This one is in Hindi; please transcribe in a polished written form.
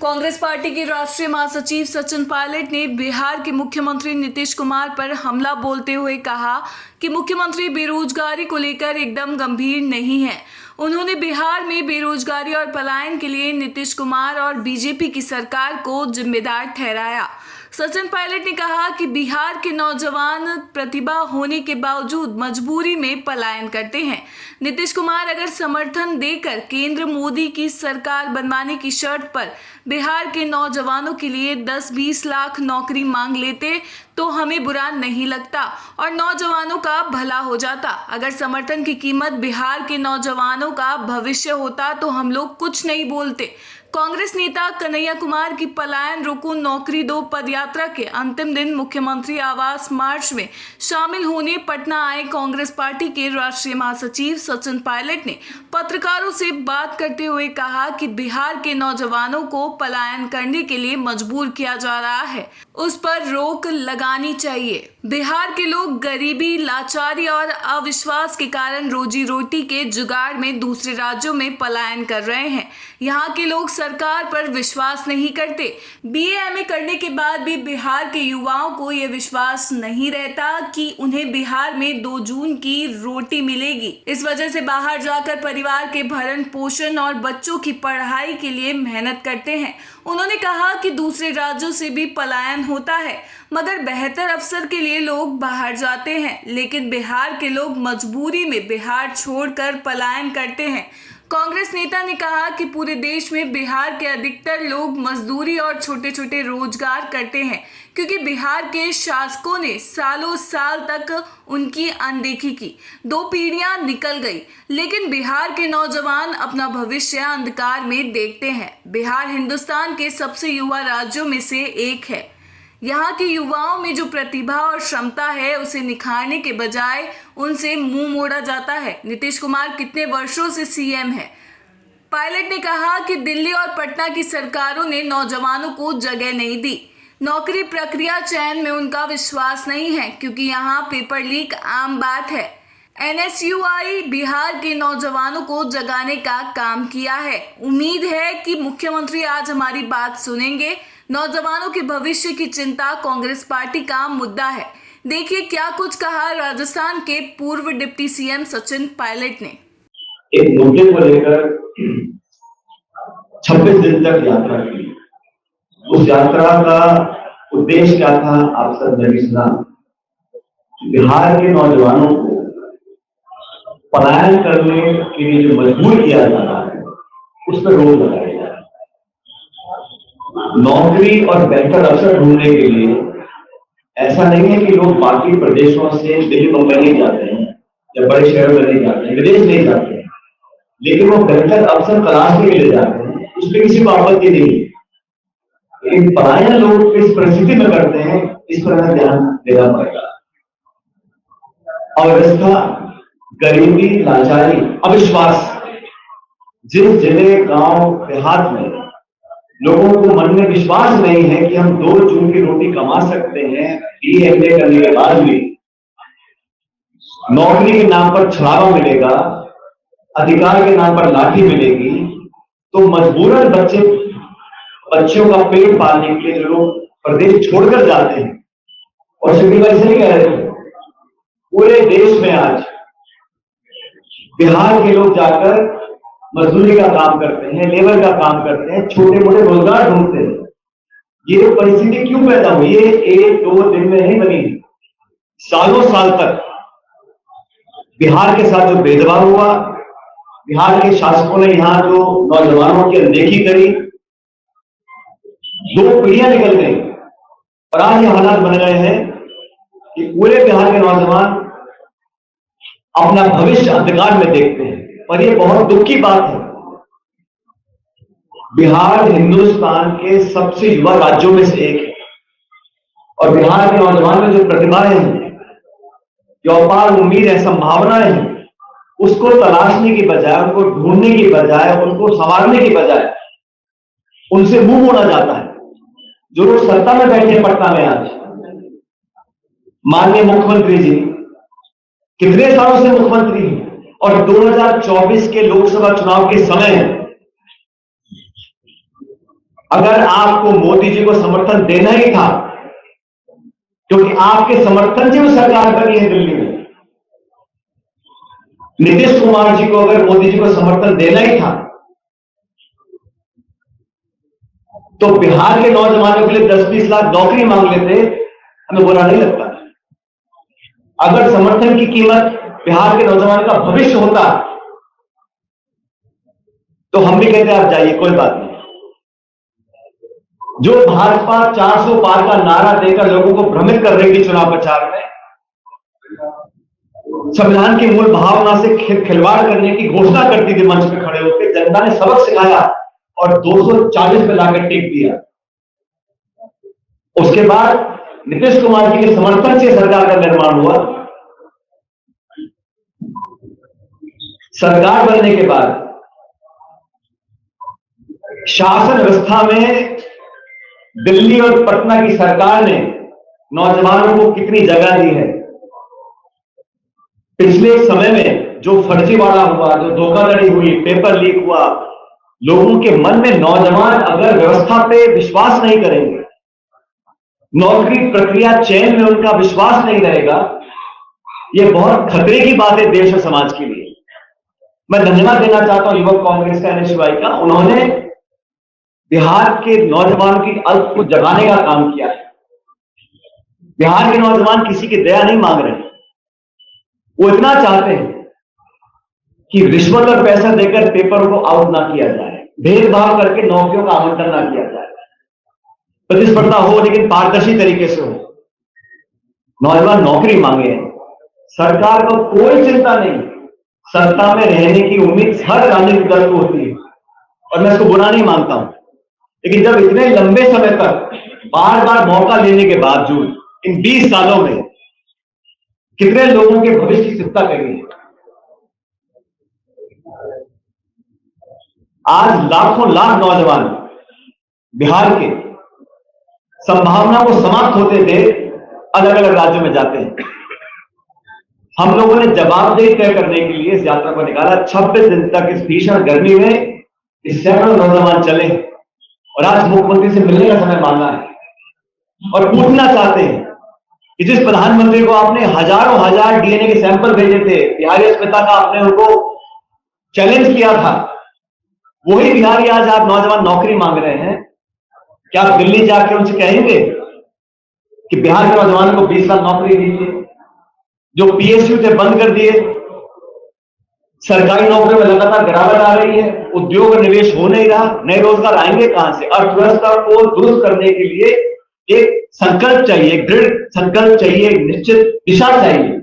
कांग्रेस पार्टी के राष्ट्रीय महासचिव सचिन पायलट ने बिहार के मुख्यमंत्री नीतीश कुमार पर हमला बोलते हुए कहा कि मुख्यमंत्री बेरोजगारी को लेकर एकदम गंभीर नहीं है। उन्होंने बिहार में बेरोजगारी और पलायन के लिए नीतीश कुमार और बीजेपी की सरकार को जिम्मेदार ठहराया। सचिन पायलट ने कहा कि बिहार के नौजवान प्रतिभा होने के बावजूद मजबूरी में पलायन करते हैं। नीतीश कुमार अगर समर्थन देकर केंद्र मोदी की सरकार बनवाने की शर्त पर बिहार के नौजवानों के लिए 10-20 लाख नौकरी मांग लेते तो हमें बुरा नहीं लगता और नौजवानों का भला हो जाता। अगर समर्थन की कीमत बिहार के नौजवानों का भविष्य होता तो हम लोग कुछ नहीं बोलते। कांग्रेस नेता कन्हैया कुमार की पलायन रोको नौकरी दो पदयात्रा के अंतिम दिन मुख्यमंत्री आवास मार्च में शामिल होने पटना आए कांग्रेस पार्टी के राष्ट्रीय महासचिव सचिन पायलट ने पत्रकारों से बात करते हुए कहा कि बिहार के नौजवानों को पलायन करने के लिए मजबूर किया जा रहा है, उस पर रोक लगानी चाहिए। बिहार के लोग गरीबी, लाचारी और अविश्वास के कारण रोजी रोटी के जुगाड़ में दूसरे राज्यों में पलायन कर रहे हैं। यहाँ के लोग सरकार पर विश्वास नहीं करते। बीए एमए करने के बाद भी बिहार के युवाओं को यह विश्वास नहीं रहता कि उन्हें बिहार में 2 जून की रोटी मिलेगी। इस वजह से बाहर जाकर परिवार के भरण पोषण और बच्चों की पढ़ाई के लिए मेहनत करते हैं। उन्होंने कहा कि दूसरे राज्यों से भी पलायन होता है, मगर बेहतर अवसर के लिए लोग बाहर जाते हैं, लेकिन बिहार के लोग मजबूरी में बिहार छोड़कर पलायन करते हैं। कांग्रेस नेता ने कहा कि पूरे देश में बिहार के अधिकतर लोग मजदूरी और छोटे छोटे रोजगार करते हैं, क्योंकि बिहार के शासकों ने सालों साल तक उनकी अनदेखी की। 2 पीढ़ियां निकल गई, लेकिन बिहार के नौजवान अपना भविष्य अंधकार में देखते हैं। बिहार हिंदुस्तान के सबसे युवा राज्यों में से एक है। यहाँ के युवाओं में जो प्रतिभा और क्षमता है उसे निखारने के बजाय उनसे मुंह मोड़ा जाता है। नीतीश कुमार कितने वर्षों से सीएम है। पायलट ने कहा कि दिल्ली और पटना की सरकारों ने नौजवानों को जगह नहीं दी। नौकरी प्रक्रिया चयन में उनका विश्वास नहीं है, क्योंकि यहाँ पेपर लीक आम बात है। एनएसयूआई बिहार के नौजवानों को जगाने का काम किया है। उम्मीद है कि मुख्यमंत्री आज हमारी बात सुनेंगे। नौजवानों के भविष्य की चिंता कांग्रेस पार्टी का मुद्दा है। देखिए क्या कुछ कहा राजस्थान के पूर्व डिप्टी सीएम सचिन पायलट ने। एक मुद्दे को लेकर 26 दिन तक यात्रा की। उस यात्रा का उद्देश्य क्या था, आप सब ने भी सुना। बिहार के नौजवानों को पलायन करने के लिए जो मजबूर किया जा रहा है उस पर रोक लगाया जाए। नौकरी और बेहतर अवसर ढूंढने के लिए ऐसा नहीं है कि लोग बाकी प्रदेशों से दिल्ली मुंबई नहीं जाते हैं या बड़े शहरों में नहीं जाते हैं, विदेश नहीं जाते हैं, लेकिन वो बेहतर अवसर तलाशने के लिए जाते हैं। उसमें किसी को आपत्ति नहीं है, लेकिन पलायन लोग किस परिस्थिति में करते हैं इस पर हमें ध्यान देना पड़ेगा। अव्यवस्था, गरीबी, लाचारी, अविश्वास, जिस जिले, गांव, देहात में लोगों को मन में विश्वास नहीं है कि हम 2 जून की रोटी कमा सकते हैं, बीए एमए करने के बाद भी नौकरी के नाम पर छलावा मिलेगा, अधिकार के नाम पर लाठी मिलेगी, तो मजबूरन बच्चों का पेट पालने के लिए जो लोग प्रदेश छोड़कर जाते हैं, और शकील भाई से नहीं कह रहे, पूरे देश में आज बिहार के लोग जाकर मजदूरी का काम करते हैं, लेबर का काम करते हैं, छोटे मोटे रोजगार ढूंढते हैं। ये परिस्थिति क्यों पैदा हुई? ये 1-2 दिन में नहीं बनी। सालों साल तक बिहार के साथ जो भेदभाव हुआ, बिहार के शासकों ने यहाँ जो नौजवानों की अनदेखी करी, 2 पीढ़ियां निकल गई और आज ये हालात बन रहे हैं कि पूरे बिहार के नौजवान अपना भविष्य अंधकार में देखते हैं। और ये बहुत दुख की बात है। बिहार हिंदुस्तान के सबसे युवा राज्यों में से एक है, और बिहार के नौजवान में जो प्रतिभाएं हैं, जो अपार उम्मीद है, संभावनाएं हैं, उसको तलाशने की बजाय, उनको ढूंढने की बजाय, उनको संवारने की बजाय उनसे मुंह मोड़ा जाता है। जो लोग सत्ता में बैठे पटना में आज, माननीय मुख्यमंत्री जी कितने सालों से मुख्यमंत्री हैं, और 2024 के लोकसभा चुनाव के समय अगर आपको मोदी जी को समर्थन देना ही था, क्योंकि आपके समर्थन से वो सरकार बनी है दिल्ली में, नीतीश कुमार जी को अगर मोदी जी को समर्थन देना ही था, तो बिहार के नौजवानों के लिए 10-20 लाख नौकरी मांग लेते, हमें बुरा नहीं लगता। अगर समर्थन की कीमत बिहार के नौजवान का भविष्य होता, तो हम भी कहते आप जाइए, कोई बात नहीं। जो भाजपा 400 पार का नारा देकर लोगों को भ्रमित कर रही थी चुनाव प्रचार में, संविधान की मूल भावना से खिलवाड़ करने की घोषणा करती थी मंच पे खड़े होकर, जनता ने सबक सिखाया और 240 पे लाकर टेक दिया। उसके बाद नीतीश कुमार जी के समर्थन से सरकार का निर्माण हुआ। सरकार बनने के बाद शासन व्यवस्था में दिल्ली और पटना की सरकार ने नौजवानों को कितनी जगह दी है। पिछले समय में जो फर्जीवाड़ा हुआ, जो धोखाधड़ी हुई, पेपर लीक हुआ, लोगों के मन में नौजवान अगर व्यवस्था पे विश्वास नहीं करेंगे, नौकरी प्रक्रिया चयन में उनका विश्वास नहीं रहेगा, यह बहुत खतरे की बात है देश और समाज के लिए। मैं धन्यवाद देना चाहता हूं युवक कांग्रेस का, NSY का। उन्होंने बिहार के नौजवानों की अल्प को जगाने का काम किया है। बिहार के नौजवान किसी की दया नहीं मांग रहे, वो इतना चाहते हैं कि रिश्वत और पैसा देकर पेपर को आउट ना किया जाए, भेदभाव करके नौकरियों का आवंटन ना किया जाए, प्रतिस्पर्धा हो लेकिन पारदर्शी तरीके से हो। नौजवान नौकरी मांगे हैं, सरकार को कोई चिंता नहीं, सत्ता में रहने की उम्मीद हर राजनीतिक दल को होती है और मैं इसको बुरा नहीं मानता हूं, लेकिन जब इतने लंबे समय तक बार बार मौका लेने के बावजूद इन 20 सालों में कितने लोगों के भविष्य की चिंता करी है। आज लाखों लाख नौजवान बिहार के संभावना को समाप्त होते देख अलग अलग राज्यों में जाते हैं। हम लोगों ने जवाबदेही तय करने के लिए इस यात्रा को निकाला। 26 दिन तक इस भीषण गर्मी में इस सैकड़ों नौजवान चले और आज मुख्यमंत्री से मिलने का समय मांगा है और पूछना चाहते हैं कि जिस प्रधानमंत्री को आपने हजारों हजार DNA के सैंपल भेजे थे, बिहारी अस्मिता का आपने उनको चैलेंज किया था, वही बिहारी आज आप नौजवान नौकरी मांग रहे हैं। क्या आप दिल्ली जाकर उनसे कहेंगे कि बिहार के नौजवानों को 20 लाख नौकरी दीजिए? जो PSU थे बंद कर दिए, सरकारी नौकरियों में लगातार गिरावट आ रही है, उद्योग और निवेश हो नहीं रहा, नए रोजगार आएंगे कहां से? अर्थव्यवस्था को दुरुस्त करने के लिए एक संकल्प चाहिए, एक दृढ़ संकल्प चाहिए, एक निश्चित दिशा चाहिए।